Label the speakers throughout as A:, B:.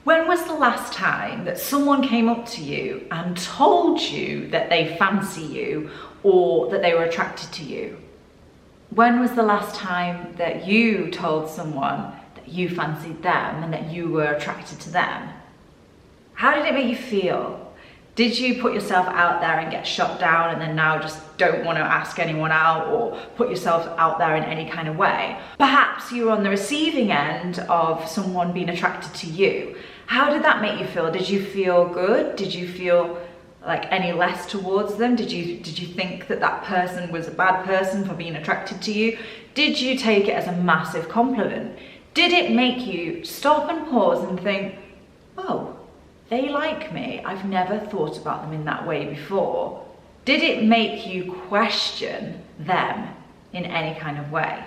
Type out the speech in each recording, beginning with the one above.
A: When was the last time that someone came up to you and told you that they fancy you or that they were attracted to you? When was the last time that you told someone that you fancied them and that you were attracted to them? How did it make you feel? Did you put yourself out there and get shot down and then now just don't want to ask anyone out or put yourself out there in any kind of way? Perhaps you were on the receiving end of someone being attracted to you. How did that make you feel? Did you feel good? Did you feel like any less towards them? Did you think that that person was a bad person for being attracted to you? Did you take it as a massive compliment? Did it make you stop and pause and think, oh, they like me. I've never thought about them in that way before. Did it make you question them in any kind of way?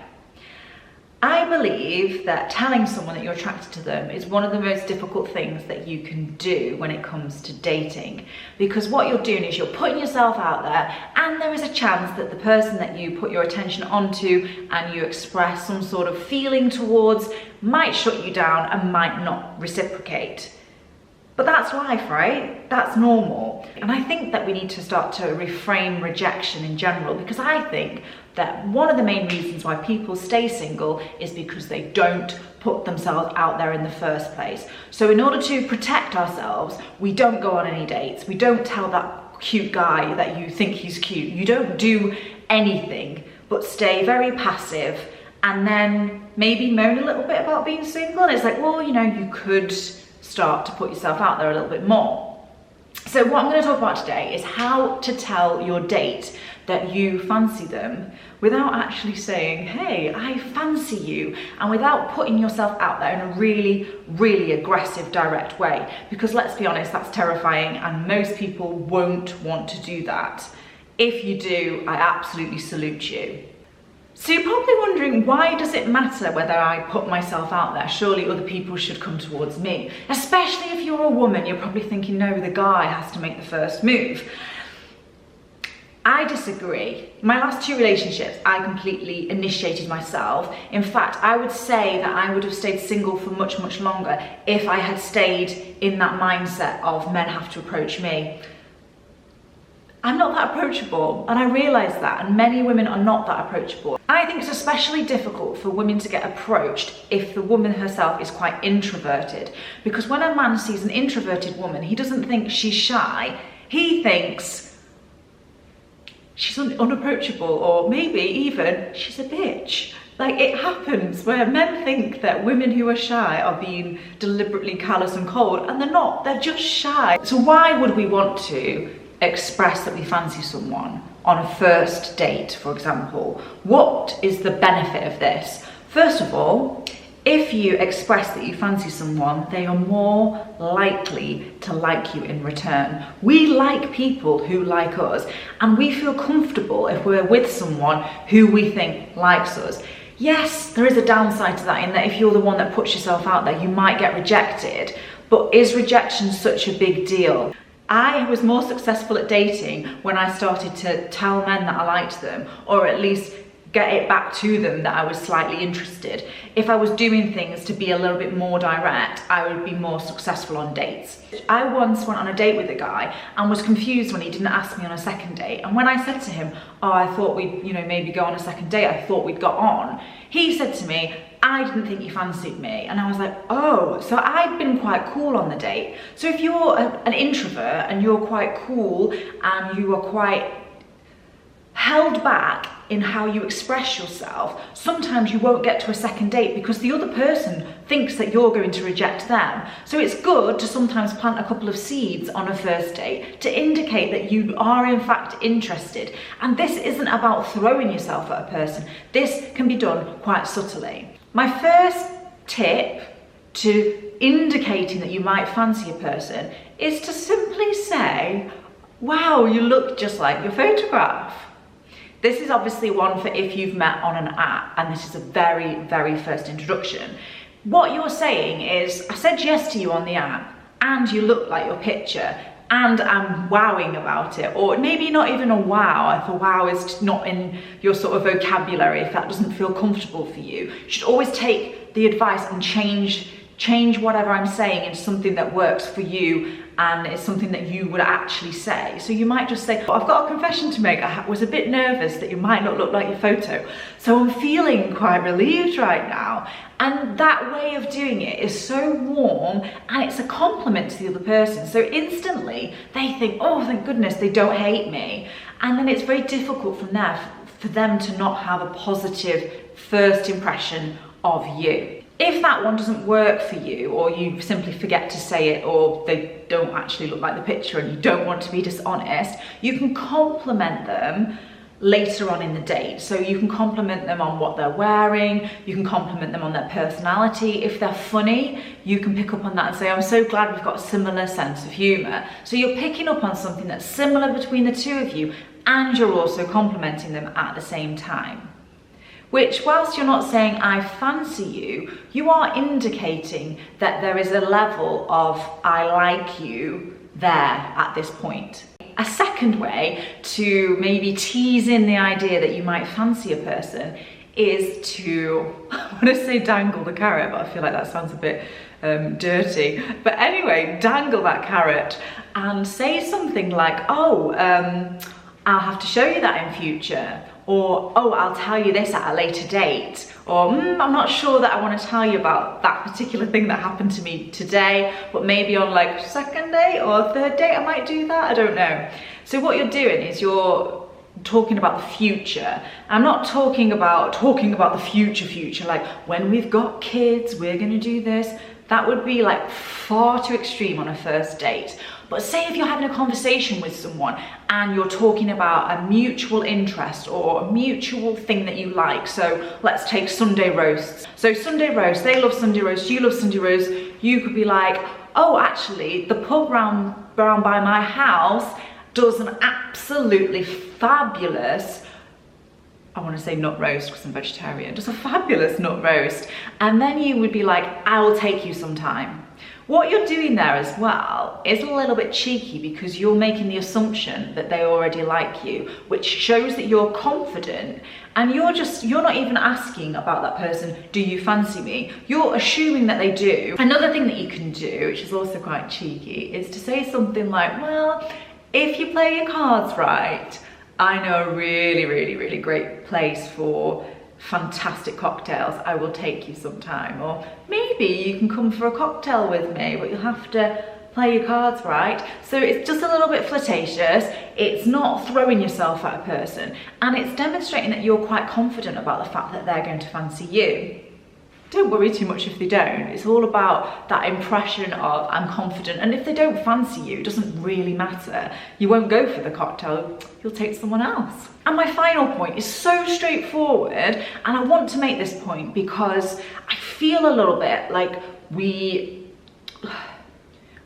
A: I believe that telling someone that you're attracted to them is one of the most difficult things that you can do when it comes to dating, because what you're doing is you're putting yourself out there, and there is a chance that the person that you put your attention onto and you express some sort of feeling towards might shut you down and might not reciprocate. But that's life, right? That's normal. And I think that we need to start to reframe rejection in general, because I think that one of the main reasons why people stay single is because they don't put themselves out there in the first place. So in order to protect ourselves, we don't go on any dates. We don't tell that cute guy that you think he's cute. You don't do anything but stay very passive and then maybe moan a little bit about being single. And it's like, well, you know, you could start to put yourself out there a little bit more. So what I'm going to talk about today is how to tell your date that you fancy them without actually saying, hey, I fancy you, and without putting yourself out there in a really, really aggressive, direct way. Because let's be honest, that's terrifying, and most people won't want to do that. If you do, I absolutely salute you. So you're probably wondering, why does it matter whether I put myself out there? Surely other people should come towards me. Especially if you're a woman, you're probably thinking, no, the guy has to make the first move. I disagree. My last two relationships, I completely initiated myself. In fact, I would say that I would have stayed single for much, much longer if I had stayed in that mindset of men have to approach me. I'm not that approachable, and I realise that, and many women are not that approachable. I think it's especially difficult for women to get approached if the woman herself is quite introverted, because when a man sees an introverted woman, he doesn't think she's shy, he thinks she's unapproachable, or maybe even she's a bitch. Like, it happens where men think that women who are shy are being deliberately callous and cold, and they're not, they're just shy. So why would we want to express that we fancy someone on a first date, for example? What is the benefit of this? First of all, if you express that you fancy someone, they are more likely to like you in return. We like people who like us, and we feel comfortable if we're with someone who we think likes us. Yes, there is a downside to that, in that if you're the one that puts yourself out there, you might get rejected. But is rejection such a big deal? I was more successful at dating when I started to tell men that I liked them, or at least get it back to them that I was slightly interested. If I was doing things to be a little bit more direct, I would be more successful on dates. I once went on a date with a guy and was confused when he didn't ask me on a second date. And when I said to him, oh, I thought we'd, maybe go on a second date, I thought we'd got on, he said to me, I didn't think you fancied me. And I was like, oh, so I'd been quite cool on the date. So if you're an introvert and you're quite cool and you are quite held back in how you express yourself, sometimes you won't get to a second date because the other person thinks that you're going to reject them. So it's good to sometimes plant a couple of seeds on a first date to indicate that you are in fact interested. And this isn't about throwing yourself at a person. This can be done quite subtly. My first tip to indicating that you might fancy a person is to simply say, wow, you look just like your photograph. This is obviously one for if you've met on an app, and this is a very, very first introduction. What you're saying is, I said yes to you on the app, and you look like your picture, and I'm wowing about it. Or maybe not even a wow, if a wow is not in your sort of vocabulary, if that doesn't feel comfortable for you. You should always take the advice and change change whatever I'm saying into something that works for you and it's something that you would actually say. So you might just say, I've got a confession to make. I was a bit nervous that you might not look like your photo, so I'm feeling quite relieved right now. And that way of doing it is so warm and it's a compliment to the other person. So instantly they think, oh, thank goodness they don't hate me. And then it's very difficult from there for them to not have a positive first impression of you. If that one doesn't work for you, or you simply forget to say it, or they don't actually look like the picture and you don't want to be dishonest, you can compliment them later on in the date. So you can compliment them on what they're wearing, you can compliment them on their personality. If they're funny, you can pick up on that and say, I'm so glad we've got a similar sense of humour. So you're picking up on something that's similar between the two of you, and you're also complimenting them at the same time. Which, whilst you're not saying I fancy you, you are indicating that there is a level of I like you there at this point. A second way to maybe tease in the idea that you might fancy a person is to, I want to say dangle the carrot, but I feel like that sounds a bit dirty. But anyway, dangle that carrot and say something like, oh, I'll have to show you that in future. Or, oh, I'll tell you this at a later date. Or, I'm not sure that I want to tell you about that particular thing that happened to me today, but maybe on like second date or third date I might do that, I don't know. So what you're doing is you're talking about the future. I'm not talking about the future, like when we've got kids, we're gonna do this. That would be like far too extreme on a first date. But say if you're having a conversation with someone and you're talking about a mutual interest or a mutual thing that you like. So let's take Sunday roasts. So Sunday roast, they love Sunday roast, you love Sunday roast. You could be like, oh, actually the pub round by my house does an absolutely fabulous, I want to say nut roast because I'm vegetarian, just a fabulous nut roast. And then you would be like, I will take you sometime. What you're doing there as well is a little bit cheeky because you're making the assumption that they already like you, which shows that you're confident and you're not even asking about that person, do you fancy me? You're assuming that they do. Another thing that you can do, which is also quite cheeky, is to say something like, well, if you play your cards right, I know a really, really, really great place for fantastic cocktails. I will take you sometime. Or maybe you can come for a cocktail with me, but you'll have to play your cards right. So it's just a little bit flirtatious. It's not throwing yourself at a person. And it's demonstrating that you're quite confident about the fact that they're going to fancy you. Don't worry too much if they don't. It's all about that impression of I'm confident, and if they don't fancy you, it doesn't really matter. You won't go for the cocktail, you'll take someone else. And my final point is so straightforward, and I want to make this point because I feel a little bit like we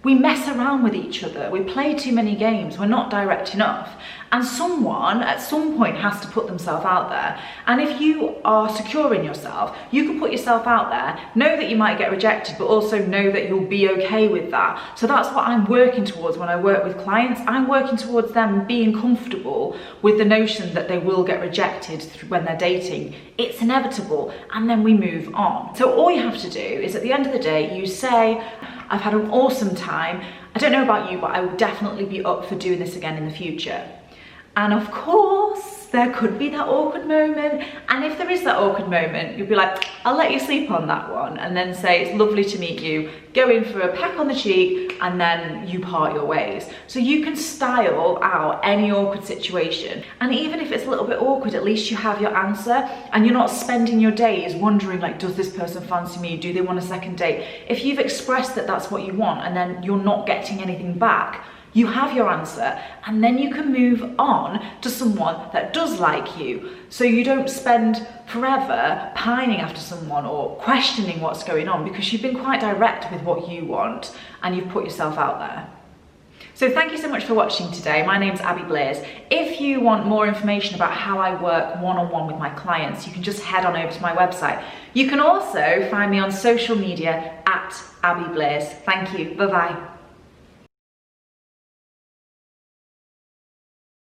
A: mess around with each other, we play too many games, we're not direct enough. And someone at some point has to put themselves out there. And if you are secure in yourself, you can put yourself out there, know that you might get rejected, but also know that you'll be okay with that. So that's what I'm working towards when I work with clients. I'm working towards them being comfortable with the notion that they will get rejected when they're dating. It's inevitable, and then we move on. So all you have to do is at the end of the day, you say, I've had an awesome time. I don't know about you, but I would definitely be up for doing this again in the future. And of course, there could be that awkward moment. And if there is that awkward moment, you'll be like, I'll let you sleep on that one. And then say, it's lovely to meet you. Go in for a peck on the cheek, and then you part your ways. So you can style out any awkward situation. And even if it's a little bit awkward, at least you have your answer. And you're not spending your days wondering, like, does this person fancy me? Do they want a second date? If you've expressed that that's what you want, and then you're not getting anything back, you have your answer, and then you can move on to someone that does like you. So you don't spend forever pining after someone or questioning what's going on, because you've been quite direct with what you want and you've put yourself out there. So thank you so much for watching today. My name's Abby Blaze. If you want more information about how I work one-on-one with my clients, you can just head on over to my website. You can also find me on social media at Abby Blaze. Thank you. Bye-bye.